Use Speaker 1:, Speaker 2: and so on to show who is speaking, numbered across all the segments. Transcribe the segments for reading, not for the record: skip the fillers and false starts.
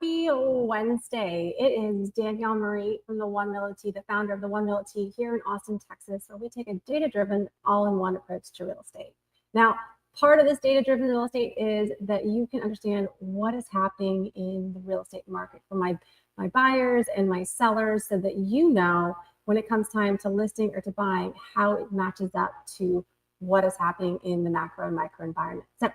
Speaker 1: Happy Wednesday. It is Danielle Marie from the One Realty, the founder of the One Realty here in Austin, Texas, where we take a data-driven, all-in-one approach to real estate. Now, part of this data-driven real estate is that you can understand what is happening in the real estate market for my buyers and my sellers, so that you know when it comes time to listing or to buying, how it matches up to what is happening in the macro and micro environment. So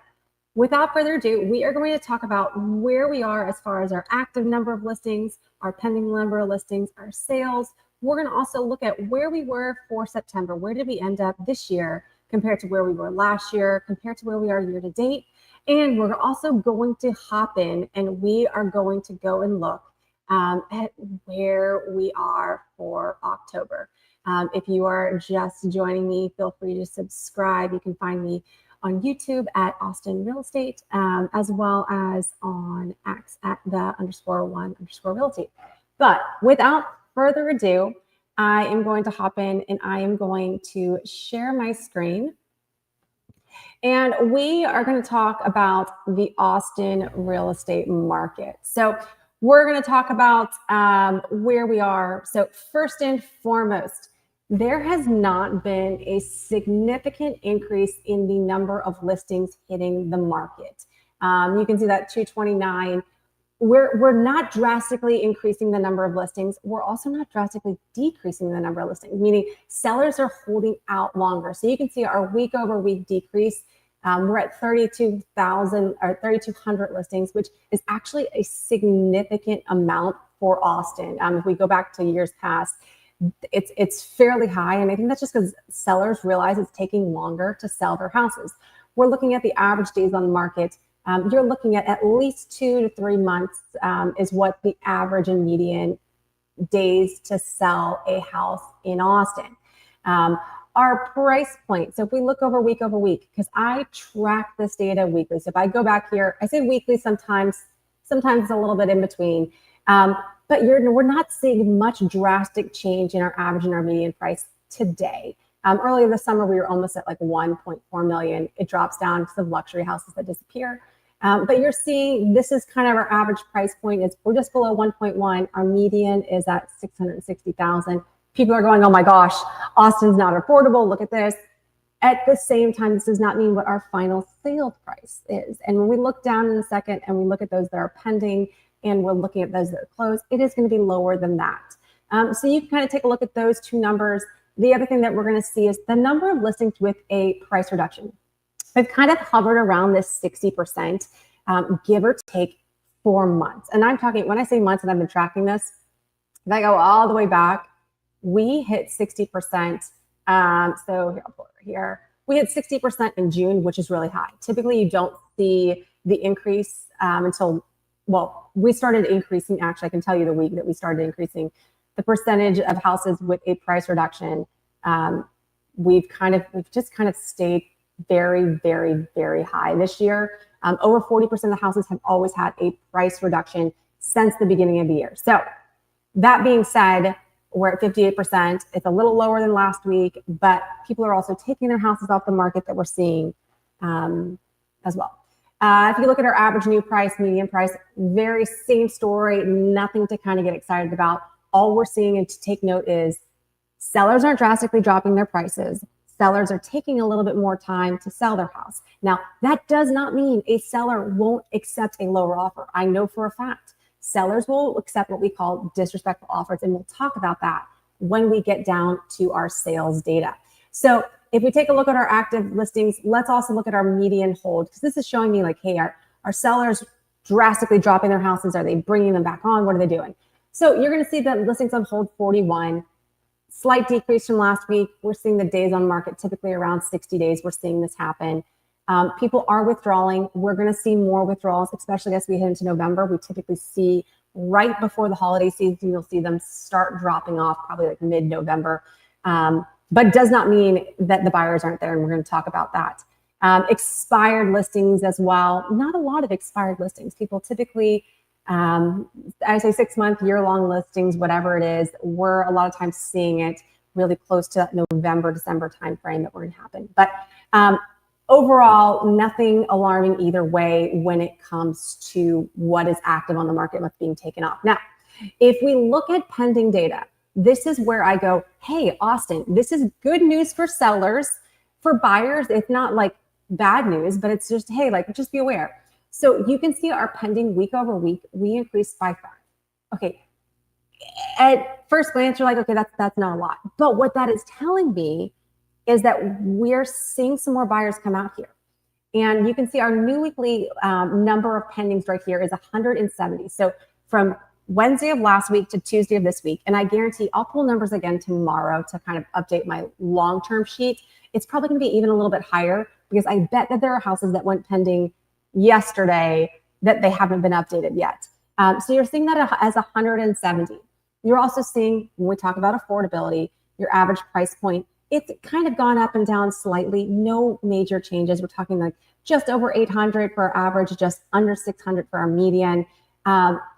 Speaker 1: without further ado, we are going to talk about where we are as far as our active number of listings, our pending number of listings, our sales. We're going to also look at where we were for September. Where did we end up this year compared to where we were last year, compared to where we are year to date? And we're also going to hop in and we are going to go and look at where we are for October. If you are just joining me, feel free to subscribe. You can find me on YouTube at Austin Real Estate, as well as on X at the _1_realty. But without further ado, I am going to hop in and I am going to share my screen. And we are going to talk about the Austin real estate market. So we're going to talk about where we are. So first and foremost, there has not been a significant increase in the number of listings hitting the market. You can see that 229. We're not drastically increasing the number of listings. We're also not drastically decreasing the number of listings, meaning sellers are holding out longer. So you can see our week over week decrease. We're at 32,000 or 3,200 listings, which is actually a significant amount for Austin. If we go back to years past, it's fairly high, and I think that's just because sellers realize it's taking longer to sell their houses. We're looking at the average days on the market. You're looking at least 2 to 3 months is what the average and median days to sell a house in Austin. Our price point, so if we look over week, because I track this data weekly. So if I go back here, I say weekly, sometimes it's a little bit in between. But we're not seeing much drastic change in our average and our median price today. Earlier this summer, we were almost at like 1.4 million. It drops down to the luxury houses that disappear. But you're seeing this is kind of our average price point. We're just below 1.1. Our median is at 660,000. People are going, oh my gosh, Austin's not affordable. Look at this. At the same time, this does not mean what our final sale price is. And when we look down in a second and we look at those that are pending, and we're looking at those that are closed, it is going to be lower than that. So you can kind of take a look at those two numbers. The other thing that we're going to see is the number of listings with a price reduction. We've kind of hovered around this 60%, give or take 4 months. And I'm talking, when I say months and I've been tracking this, if I go all the way back, we hit 60%. So here, I'll pull it here. We hit 60% in June, which is really high. Typically, you don't see the increase until, well, we started increasing, actually, I can tell you the week that we started increasing the percentage of houses with a price reduction. We've just kind of stayed very, very, very high this year. Over 40% of the houses have always had a price reduction since the beginning of the year. So that being said, we're at 58%. It's a little lower than last week, but people are also taking their houses off the market that we're seeing as well. If you look at our average new price, median price, very same story, nothing to kind of get excited about. All we're seeing and to take note is sellers aren't drastically dropping their prices. Sellers are taking a little bit more time to sell their house. Now, that does not mean a seller won't accept a lower offer. I know for a fact sellers will accept what we call disrespectful offers, and we'll talk about that when we get down to our sales data. So if we take a look at our active listings, let's also look at our median hold, because this is showing me like, hey, are sellers drastically dropping their houses? Are they bringing them back on? What are they doing? So you're going to see that listings on hold 41, slight decrease from last week. We're seeing the days on market typically around 60 days. We're seeing this happen. People are withdrawing. We're going to see more withdrawals, especially as we head into November. We typically see right before the holiday season, you'll see them start dropping off probably like mid-November. But does not mean that the buyers aren't there, and we're going to talk about that. Expired listings as well. Not a lot of expired listings. People typically, I say 6-month, year-long listings, whatever it is, we're a lot of times seeing it really close to that November, December timeframe that we're going to happen. But overall, nothing alarming either way when it comes to what is active on the market, what's being taken off. Now, if we look at pending data, this is where I go, hey, Austin, this is good news for sellers. For buyers, it's not like bad news, but it's just, hey, like, just be aware. So you can see our pending week over week, we increased by 5. Okay. At first glance, you're like, okay, that's not a lot. But what that is telling me is that we're seeing some more buyers come out here. And you can see our new weekly number of pendings right here is 170. So from Wednesday of last week to Tuesday of this week, and I guarantee I'll pull numbers again tomorrow to kind of update my long-term sheet. It's probably going to be even a little bit higher because I bet that there are houses that went pending yesterday that they haven't been updated yet. So you're seeing that as 170. You're also seeing, when we talk about affordability, your average price point, it's kind of gone up and down slightly. No major changes. We're talking like just over 800 for our average, just under 600 for our median.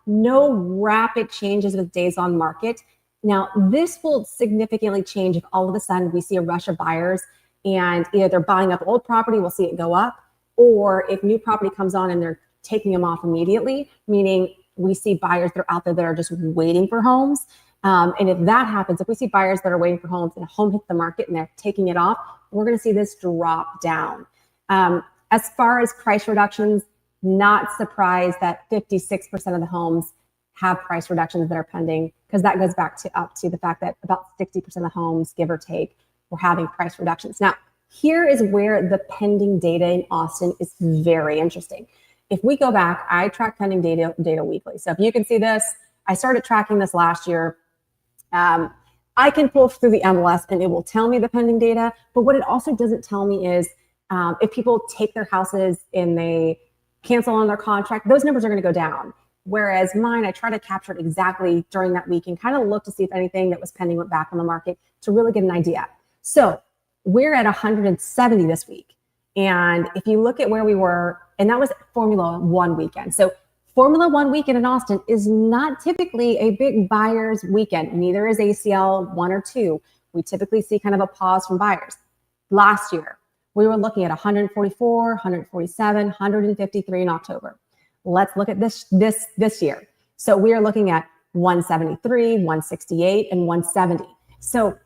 Speaker 1: No rapid changes with days on market. Now, this will significantly change if all of a sudden we see a rush of buyers and either they're buying up old property, we'll see it go up, or if new property comes on and they're taking them off immediately, meaning we see buyers that are out there that are just waiting for homes. And if that happens, if we see buyers that are waiting for homes and a home hits the market and they're taking it off, we're going to see this drop down. As far as price reductions, not surprised that 56% of the homes have price reductions that are pending, because that goes back to the fact that about 60% of the homes, give or take, were having price reductions. Now, here is where the pending data in Austin is very interesting. If we go back, I track pending data weekly. So if you can see this, I started tracking this last year. I can pull through the MLS and it will tell me the pending data. But what it also doesn't tell me is if people take their houses and they cancel on their contract, those numbers are going to go down. Whereas mine, I try to capture it exactly during that week and kind of look to see if anything that was pending went back on the market to really get an idea. So we're at 170 this week. And if you look at where we were, and that was Formula One weekend. So Formula One weekend in Austin is not typically a big buyer's weekend. Neither is ACL 1 or 2. We typically see kind of a pause from buyers. Last year, we were looking at 144, 147, 153 in October. Let's look at this year. So we are looking at 173, 168, and 170. So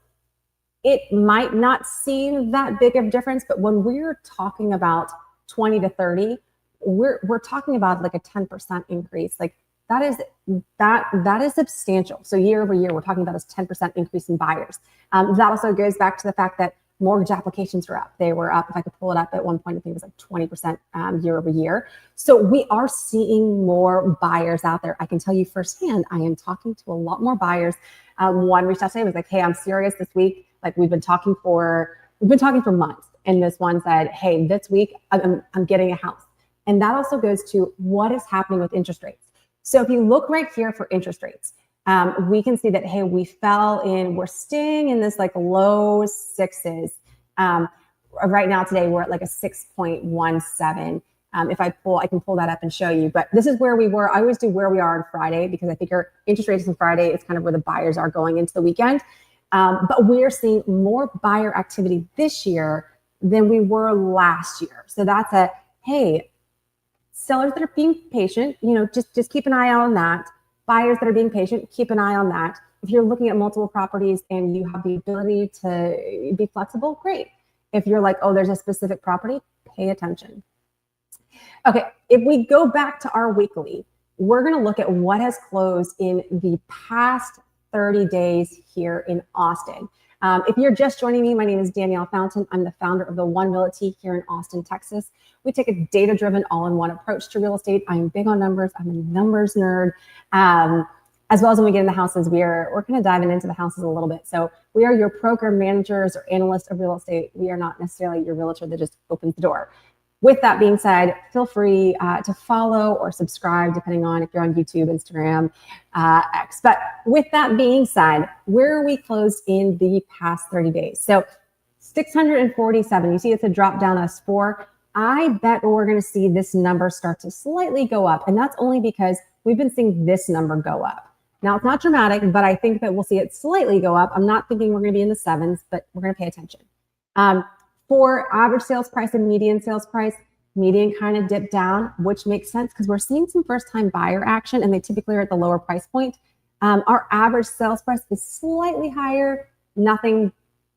Speaker 1: it might not seem that big of a difference, but when we're talking about 20 to 30, we're talking about like a 10% increase. Like that is substantial. So year over year, we're talking about this 10% increase in buyers. That also goes back to the fact that mortgage applications were up. They were up, if I could pull it up at one point, I think it was like 20% year over year. So we are seeing more buyers out there. I can tell you firsthand, I am talking to a lot more buyers. One reached out today, was like, hey, I'm serious this week. Like we've been talking for months. And this one said, hey, this week I'm getting a house. And that also goes to what is happening with interest rates. So if you look right here for interest rates, we can see that, hey, we're staying in this like low sixes. Right now today, we're at like a 6.17. I can pull that up and show you, but this is where we were. I always do where we are on Friday because I figure interest rates on Friday is kind of where the buyers are going into the weekend. But we're seeing more buyer activity this year than we were last year. So that's hey, sellers that are being patient, just keep an eye on that. Buyers that are being patient, keep an eye on that. If you're looking at multiple properties and you have the ability to be flexible, great. If you're like, oh, there's a specific property, pay attention. Okay, if we go back to our weekly, we're going to look at what has closed in the past 30 days here in Austin. If you're just joining me, my name is Danielle Fountain. I'm the founder of the One Realty here in Austin, Texas. We take a data-driven, all-in-one approach to real estate. I'm big on numbers. I'm a numbers nerd. As well as when we get in the houses, we're kind of diving into the houses a little bit. So we are your program managers or analysts of real estate. We are not necessarily your realtor that just opens the door. With that being said, feel free to follow or subscribe, depending on if you're on YouTube, Instagram, X. But with that being said, where are we closed in the past 30 days? So 647, you see it's a drop down as 4. I bet we're going to see this number start to slightly go up. And that's only because we've been seeing this number go up. Now, it's not dramatic, but I think that we'll see it slightly go up. I'm not thinking we're going to be in the 7s, but we're going to pay attention. For average sales price and median sales price, median kind of dipped down, which makes sense because we're seeing some first-time buyer action, and they typically are at the lower price point. Our average sales price is slightly higher. Nothing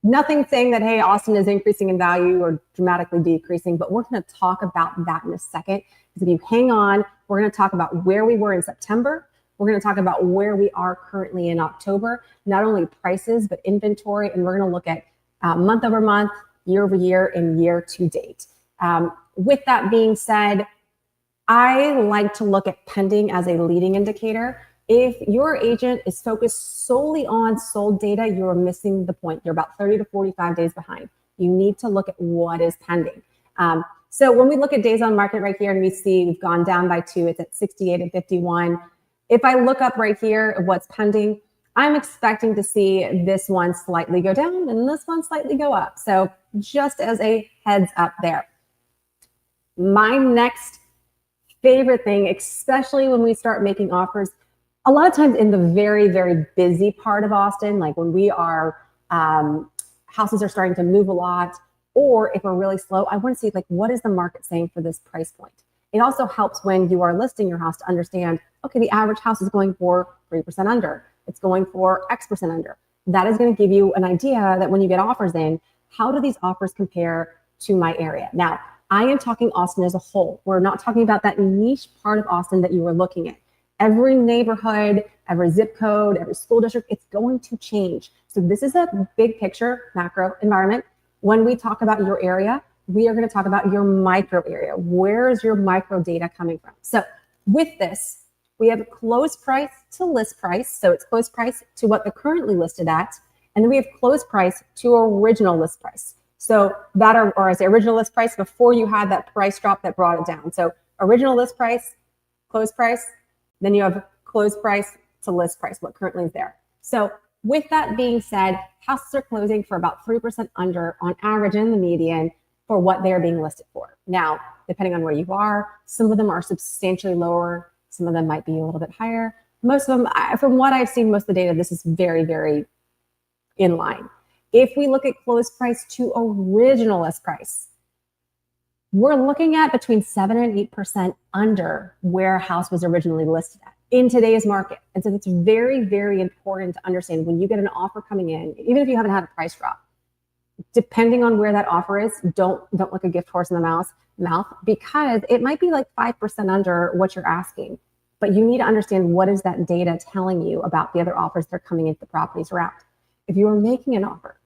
Speaker 1: saying that, hey, Austin is increasing in value or dramatically decreasing, but we're going to talk about that in a second. Because if you hang on, we're going to talk about where we were in September. We're going to talk about where we are currently in October, not only prices, but inventory, and we're going to look at month over month, year over year, and year to date. With that being said, I like to look at pending as a leading indicator. If your agent is focused solely on sold data, you're missing the point. You're about 30 to 45 days behind. You need to look at what is pending. So when we look at days on market right here and we see we've gone down by 2, it's at 68 and 51. If I look up right here of what's pending, I'm expecting to see this one slightly go down and this one slightly go up. So just as a heads up there. My next favorite thing, especially when we start making offers, a lot of times in the very, very busy part of Austin, like when we are, houses are starting to move a lot, or if we're really slow, I want to see like, what is the market saying for this price point? It also helps when you are listing your house to understand, okay, the average house is going for 3% under. It's going for X% under. That is going to give you an idea that when you get offers in, how do these offers compare to my area? Now, I am talking Austin as a whole. We're not talking about that niche part of Austin that you were looking at. Every neighborhood, every zip code, every school district, it's going to change. So this is a big picture, macro environment. When we talk about your area, we are going to talk about your micro area. Where is your micro data coming from? So with this, we have closed price to list price. So it's closed price to what they're currently listed at. And then we have closed price to original list price. So that, or I say original list price before you had that price drop that brought it down. So original list price, closed price, then you have closed price to list price, what currently is there. So with that being said, houses are closing for about 3% under on average in the median for what they're being listed for. Now, depending on where you are, some of them are substantially lower. Some of them might be a little bit higher. Most of them, from what I've seen, most of the data, this is very, very in line. If we look at closed price to original list price, we're looking at between 7 and 8% under where a house was originally listed at in today's market. And so it's very, very important to understand when you get an offer coming in, even if you haven't had a price drop, depending on where that offer is, don't look a gift horse in the mouth, because it might be like 5% under what you're asking. But you need to understand, what is that data telling you about the other offers that are coming into the properties around. If you are making an offer,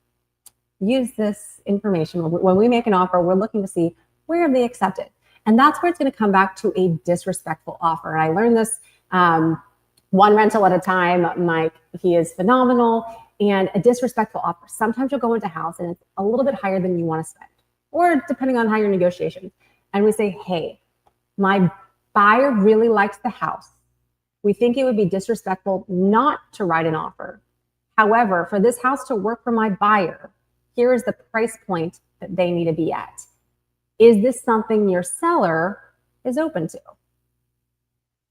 Speaker 1: use this information. When we make an offer, we're looking to see where have they accepted. And that's where it's going to come back to a disrespectful offer. And I learned this one rental at a time. Mike, he is phenomenal. And a disrespectful offer. Sometimes you'll go into a house and it's a little bit higher than you want to spend, or depending on how your negotiations. And we say, hey, my buyer really likes the house. We think it would be disrespectful not to write an offer. However, for this house to work for my buyer, here is the price point that they need to be at. Is this something your seller is open to?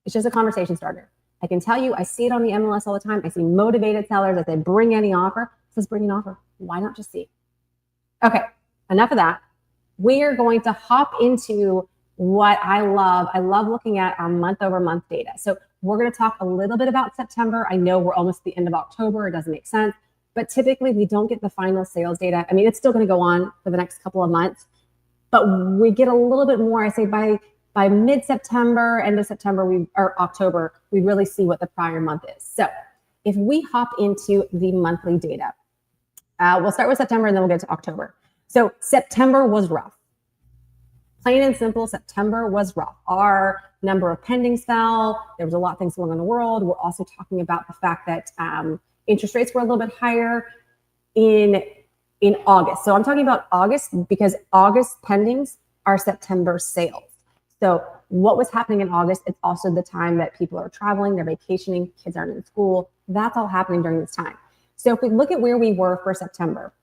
Speaker 1: It's just a conversation starter. I can tell you, I see it on the MLS all the time. I see motivated sellers that they bring any offer. It says bring an offer. Why not just see? Okay, enough of that. We are going to hop into what I love. I love looking at our month over month data. So we're going to talk a little bit about September. I know we're almost at the end of October. It doesn't make sense. But typically we don't get the final sales data. I mean, it's still going to go on for the next couple of months. But we get a little bit more, I say by mid-September, end of September, or October, we really see what the prior month is. So if we hop into the monthly data, we'll start with September and then we'll get to October. So September was rough. Plain and simple, September was rough. Our number of pendings fell. There was a lot of things going on in the world. We're also talking about the fact that interest rates were a little bit higher in August. So I'm talking about August because August pendings are September sales. So what was happening in August, it's also the time that people are traveling, they're vacationing, kids aren't in school. That's all happening during this time. So if we look at where we were for September,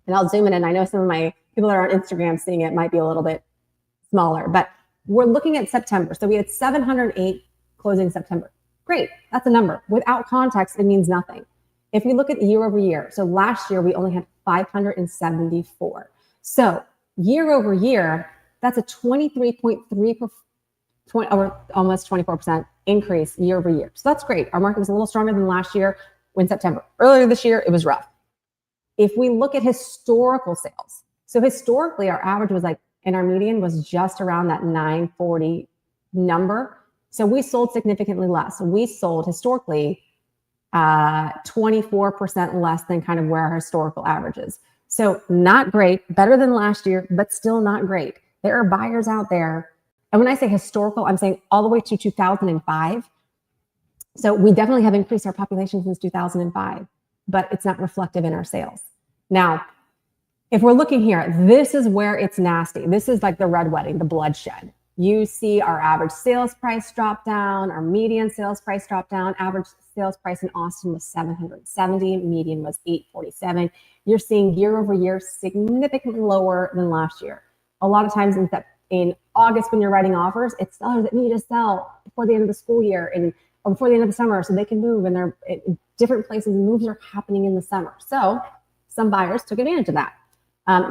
Speaker 1: and I'll zoom in, and I know some of my people that are on Instagram seeing it might be a little bit smaller, but we're looking at September. So we had 708 closing September. Great, that's a number. Without context, it means nothing. If we look at year over year, so last year we only had 574. So year over year, that's a 23.3%, or almost 24% increase year over year. So that's great. Our market was a little stronger than last year in September. Earlier this year, it was rough. If we look at historical sales, so historically our average was like, and our median was just around that 940 number. So we sold significantly less. We sold historically 24% less than kind of where our historical average is. So not great, better than last year, but still not great. There are buyers out there. And when I say historical, I'm saying all the way to 2005. So we definitely have increased our population since 2005, but it's not reflective in our sales. Now, if we're looking here, this is where it's nasty. This is like the red wedding, the bloodshed. You see our average sales price drop down, our median sales price drop down. Average sales price in Austin was 770, median was 847. You're seeing year over year significantly lower than last year. A lot of times in August when you're writing offers, it's sellers that need to sell before the end of the school year or before the end of the summer so they can move, and they're in different places, and moves are happening in the summer. So some buyers took advantage of that.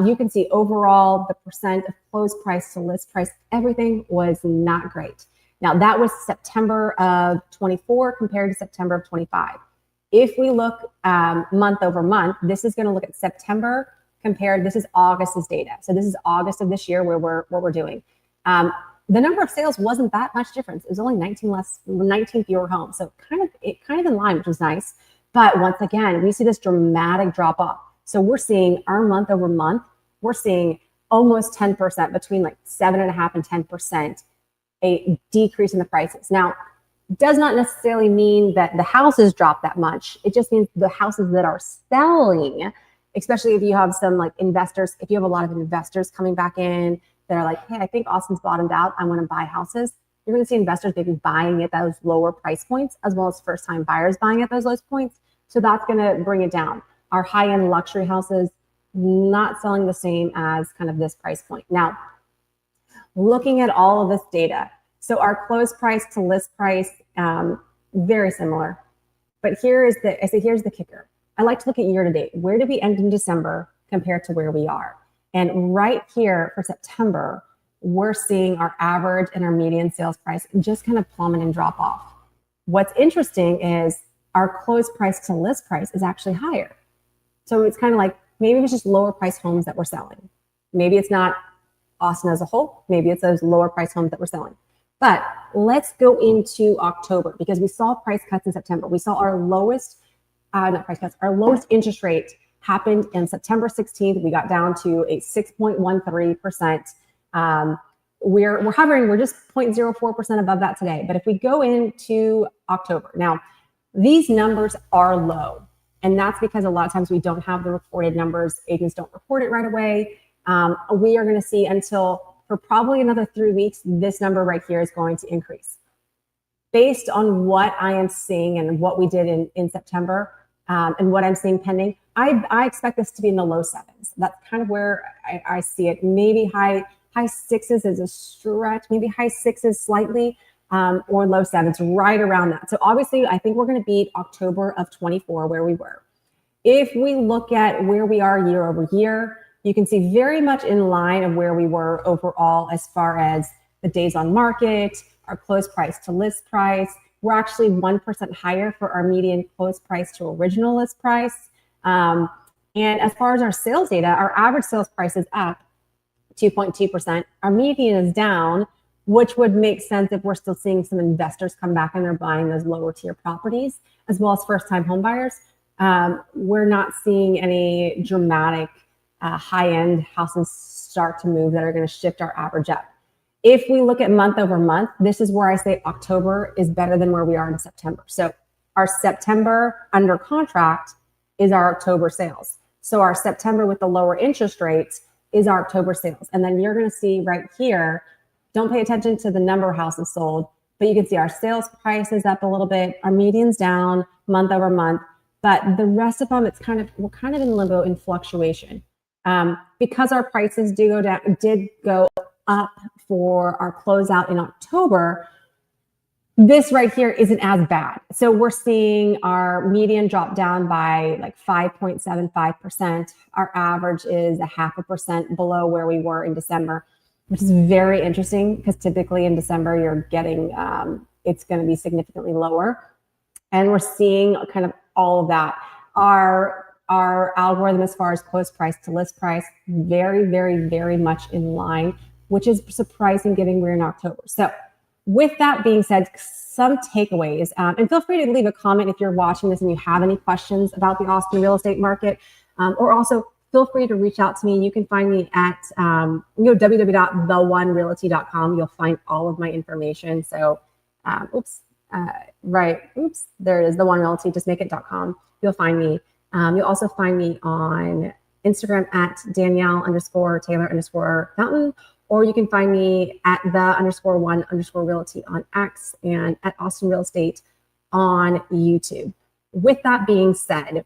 Speaker 1: You can see overall the percent of closed price to list price, everything was not great. Now that was September of 24 compared to September of 25. If we look month over month, this is going to look at September compared. This is August's data. So this is August of this year where we're doing. The number of sales wasn't that much difference. It was only 19 fewer homes. So kind of in line, which was nice. But once again, we see this dramatic drop off. So we're seeing our month over month, we're seeing almost 10%, between like 7.5% and 10%, a decrease in the prices. Now, does not necessarily mean that the houses drop that much. It just means the houses that are selling, especially if you have some like investors, if you have a lot of investors coming back in that are like, hey, I think Austin's bottomed out, I want to buy houses. You're going to see investors maybe buying at those lower price points, as well as first-time buyers buying at those lowest points. So that's going to bring it down. Our high-end luxury houses not selling the same as kind of this price point. Now, looking at all of this data, so our closed price to list price, very similar. But here's the kicker. I like to look at year to date. Where did we end in December compared to where we are? And right here for September, we're seeing our average and our median sales price just kind of plummet and drop off. What's interesting is our closed price to list price is actually higher. So it's kind of like, maybe it's just lower price homes that we're selling. Maybe it's not Austin as a whole. Maybe it's those lower price homes that we're selling. But let's go into October, because we saw price cuts in September. We saw our lowest, not price cuts, our lowest interest rate happened in September 16th. We got down to a 6.13%. We're hovering, we're just 0.04% above that today. But if we go into October, now these numbers are low. And that's because a lot of times we don't have the reported numbers. Agents don't report it right away. We are going to see for probably another 3 weeks, this number right here is going to increase. Based on what I am seeing and what we did in September and what I'm seeing pending, I expect this to be in the low sevens. That's kind of where I see it. Maybe high sixes is a stretch, maybe high sixes slightly. Or low sevens, right around that. So obviously, I think we're going to beat October of 24 where we were. If we look at where we are year over year, you can see very much in line of where we were overall as far as the days on market, our closed price to list price. We're actually 1% higher for our median closed price to original list price. And as far as our sales data, our average sales price is up 2.2%. Our median is down, which would make sense if we're still seeing some investors come back and they're buying those lower tier properties, as well as first-time home buyers. We're not seeing any dramatic high-end houses start to move that are going to shift our average up. If we look at month over month, this is where I say October is better than where we are in September. So our September under contract is our October sales. So our September with the lower interest rates is our October sales. And then you're going to see right here, don't pay attention to the number of houses sold, but you can see our sales price is up a little bit. Our median's down month over month, but the rest of them, we're kind of in limbo in fluctuation. Because our prices did go up for our closeout in October, This right here isn't as bad. So we're seeing our median drop down by like 5.75%. Our average is 0.5% below where we were in December, which is very interesting because typically in December you're getting, it's going to be significantly lower. And we're seeing kind of all of that. Our algorithm as far as close price to list price, very, very, very much in line, which is surprising given we're in October. So with that being said, some takeaways, and feel free to leave a comment if you're watching this and you have any questions about the Austin real estate market, or also feel free to reach out to me. You can find me at www.theonerealty.com. You'll find all of my information. So, there it is, theonerealty, just make it.com. You'll find me. You'll also find me on Instagram at Danielle_Taylor_Fountain, or you can find me at the_one_realty on X and at Austin Real Estate on YouTube. With that being said,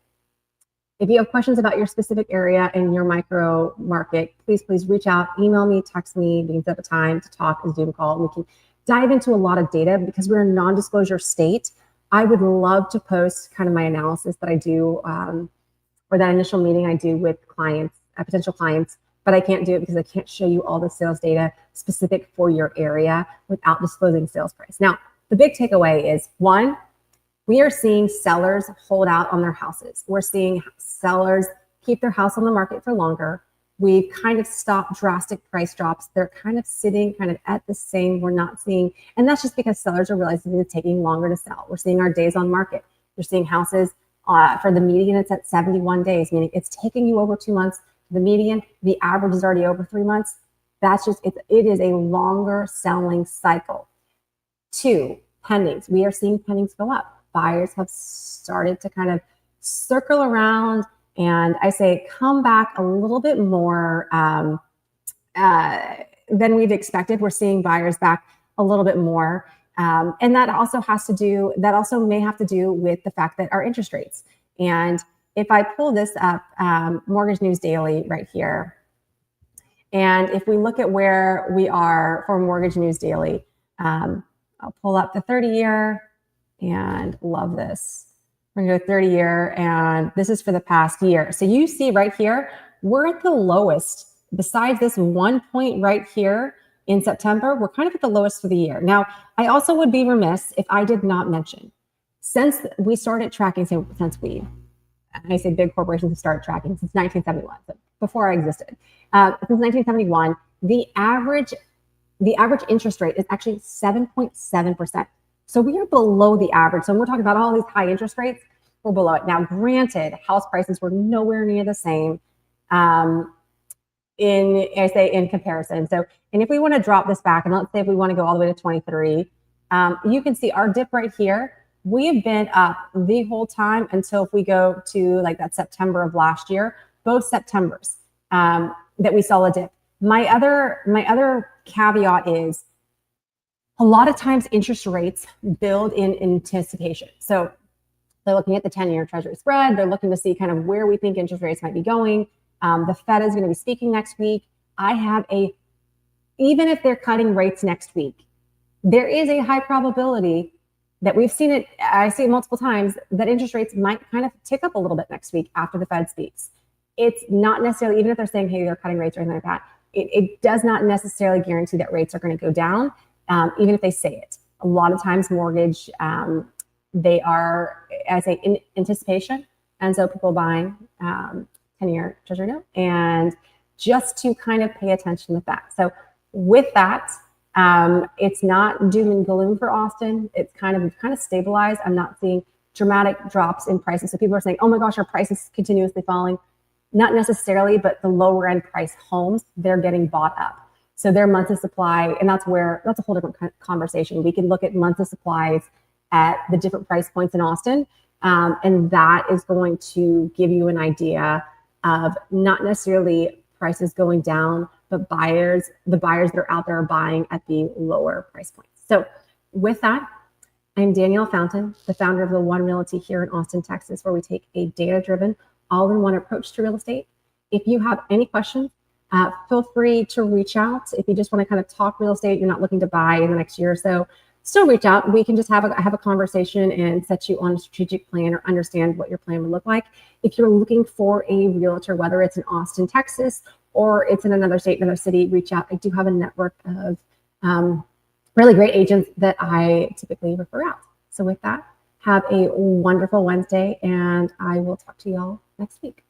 Speaker 1: if you have questions about your specific area and your micro market, please reach out, email me, text me. We can set up a time to talk, a Zoom call, and we can dive into a lot of data because we're a non-disclosure state. I would love to post kind of my analysis that I do, or that initial meeting I do with clients, potential clients, but I can't do it because I can't show you all the sales data specific for your area without disclosing sales price. Now, the big takeaway is, one, we are seeing sellers hold out on their houses. We're seeing sellers keep their house on the market for longer. We've kind of stopped drastic price drops. They're kind of sitting kind of at the same. We're not seeing, and that's just because sellers are realizing it's taking longer to sell. We're seeing our days on market. You're seeing houses for the median, it's at 71 days, meaning it's taking you over 2 months. The median, the average is already over 3 months. That's just, it is a longer selling cycle. 2, pendings. We are seeing pendings go up. Buyers have started to kind of circle around, and I say come back a little bit more than we've expected. We're seeing buyers back a little bit more. And that also may have to do with the fact that our interest rates. And if I pull this up, Mortgage News Daily right here, and if we look at where we are for Mortgage News Daily, I'll pull up the 30-year and love this. We're gonna go 30-year, and this is for the past year. So you see right here, we're at the lowest. Besides this one point right here in September, we're kind of at the lowest for the year. Now, I also would be remiss if I did not mention, since we started tracking, I say big corporations have started tracking since 1971, so before I existed. Since 1971, the average interest rate is actually 7.7%. So we are below the average. So when we're talking about all these high interest rates, we're below it. Now, granted, house prices were nowhere near the same in comparison. So, and if we want to drop this back, and let's say if we want to go all the way to 23, you can see our dip right here. We have been up the whole time until if we go to like that September of last year, both Septembers that we saw a dip. My other caveat is a lot of times interest rates build in anticipation. So they're looking at the 10-year Treasury spread. They're looking to see kind of where we think interest rates might be going. The Fed is going to be speaking next week. Even if they're cutting rates next week, there is a high probability that we've seen it, I see it multiple times, that interest rates might kind of tick up a little bit next week after the Fed speaks. It's not necessarily, even if they're saying, hey, they're cutting rates or anything like that, it does not necessarily guarantee that rates are going to go down, even if they say it. A lot of times mortgage, they are, I say, in anticipation. And so people buying 10-year Treasury note, and just to kind of pay attention to that. So with that, it's not doom and gloom for Austin. It's kind of stabilized. I'm not seeing dramatic drops in prices. So people are saying, oh my gosh, our price is continuously falling. Not necessarily, but the lower end price homes, they're getting bought up. So their months of supply, and that's a whole different conversation. We can look at months of supplies at the different price points in Austin. And that is going to give you an idea of not necessarily prices going down, but the buyers that are out there are buying at the lower price points. So with that, I'm Danielle Fountain, the founder of The One Realty here in Austin, Texas, where we take a data-driven, all-in-one approach to real estate. If you have any questions, feel free to reach out. If you just want to kind of talk real estate, you're not looking to buy in the next year or so, still reach out. We can just have a conversation and set you on a strategic plan or understand what your plan would look like. If you're looking for a realtor, whether it's in Austin, Texas, or it's in another state, another city, reach out. I do have a network of really great agents that I typically refer out. So with that, have a wonderful Wednesday, and I will talk to you all next week.